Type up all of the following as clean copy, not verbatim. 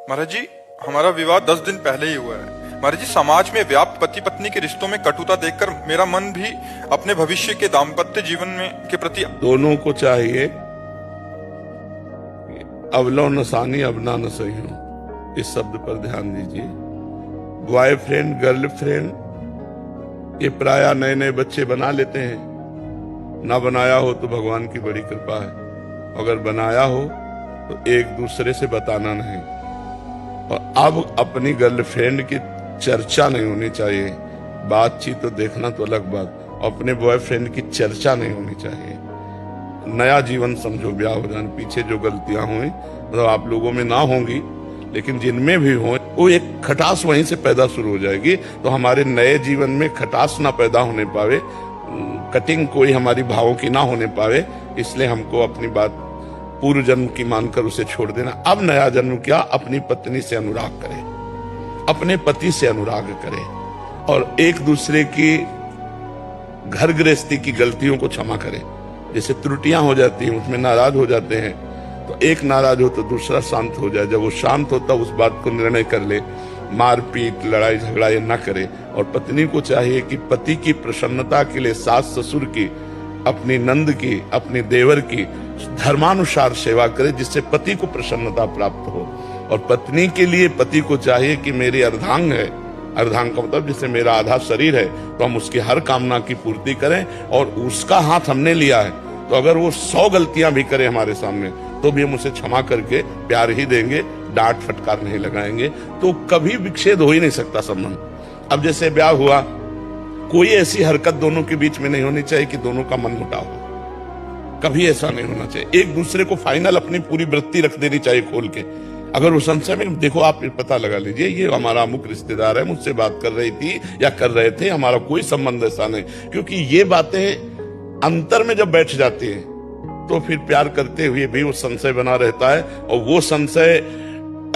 महाराज जी, हमारा विवाह 10 दिन पहले ही हुआ है। महाराज जी, समाज में व्याप्त पति पत्नी के रिश्तों में कटुता देखकर मेरा मन भी अपने भविष्य के दाम्पत्य जीवन में के प्रति दोनों को चाहिए अवलो नसानी अबना न सही हो, इस शब्द पर ध्यान दीजिए। बॉयफ्रेंड गर्लफ्रेंड ये प्राय नए नए बच्चे बना लेते हैं, ना बनाया हो तो भगवान की बड़ी कृपा है, अगर बनाया हो तो एक दूसरे से बताना नहीं। और अब अपनी गर्लफ्रेंड की चर्चा नहीं होनी चाहिए, बातचीत तो देखना तो अलग बात, अपने बॉयफ्रेंड की चर्चा नहीं होनी चाहिए। नया जीवन समझो ब्याह हो जाने, पीछे जो गलतियां हुई मतलब आप लोगों में ना होंगी, लेकिन जिनमें भी हो वो एक खटास वहीं से पैदा शुरू हो जाएगी। तो हमारे नए जीवन में खटास ना पैदा होने पावे, कटिंग कोई हमारी भावों की ना होने पावे, इसलिए हमको अपनी बात पूर्व जन्म की मानकर उसे छोड़ देना। अब नया जन्म क्या, अपनी पत्नी से अनुराग करे, अपने पति से अनुराग करे और एक दूसरे की घर गृहस्थी की गलतियों को क्षमा करे। जैसे त्रुटियां हो जाती हैं उसमें नाराज हो जाते हैं, तो एक नाराज हो तो दूसरा शांत हो जाए। जब वो शांत होता उस बात को निर्णय कर ले, मारपीट लड़ाई झगड़ा ये न करे। और पत्नी को चाहिए कि पति की प्रसन्नता के लिए सास ससुर की, अपनी नंद की, अपने देवर की धर्मानुसार सेवा करे, जिससे पति को प्रसन्नता प्राप्त हो। और पत्नी के लिए पति को चाहिए कि मेरी अर्धांग है, अर्धांग का मतलब जिससे मेरा आधा शरीर है, तो हम उसकी हर कामना की पूर्ति करें। और उसका हाथ हमने लिया है तो अगर वो 100 गलतियां भी करे हमारे सामने तो भी हम उसे क्षमा करके प्यार ही देंगे, डांट फटकार नहीं लगाएंगे, तो कभी विच्छेद हो ही नहीं सकता संबंध। अब जैसे ब्याह हुआ, कोई ऐसी हरकत दोनों के बीच में नहीं होनी चाहिए कि दोनों का मन मुटाव हो, कभी ऐसा नहीं होना चाहिए। एक दूसरे को फाइनल अपनी पूरी वृत्ति रख देनी चाहिए खोल के। अगर वो संशय में, देखो आप पता लगा लीजिए ये हमारा अमुक रिश्तेदार है, मुझसे बात कर रही थी या कर रहे थे, हमारा कोई संबंध ऐसा नहीं। क्योंकि ये बातें अंतर में जब बैठ जाती हैं तो फिर प्यार करते हुए भी वो संशय बना रहता है, और वो संशय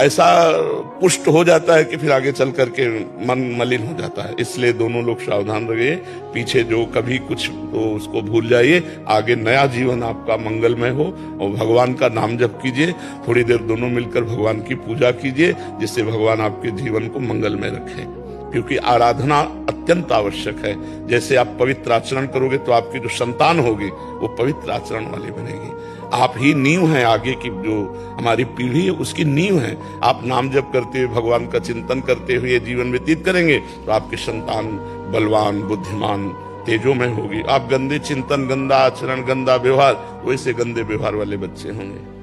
ऐसा पुष्ट हो जाता है कि फिर आगे चल करके मन मलिन हो जाता है। इसलिए दोनों लोग सावधान रहिए, पीछे जो कभी कुछ तो उसको भूल जाइए, आगे नया जीवन आपका मंगलमय हो। और भगवान का नाम जप कीजिए, थोड़ी देर दोनों मिलकर भगवान की पूजा कीजिए, जिससे भगवान आपके जीवन को मंगलमय रखें। क्योंकि आराधना अत्यंत आवश्यक है। जैसे आप पवित्र आचरण करोगे तो आपकी जो संतान होगी वो पवित्र आचरण वाली बनेगी। आप ही नींव हैं, आगे की जो हमारी पीढ़ी है उसकी नींव है। आप नाम जप करते हुए, भगवान का चिंतन करते हुए जीवन व्यतीत करेंगे तो आपकी संतान बलवान, बुद्धिमान, तेजोमय होगी। आप गंदे चिंतन, गंदा आचरण, गंदा व्यवहार, वैसे गंदे व्यवहार वाले बच्चे होंगे।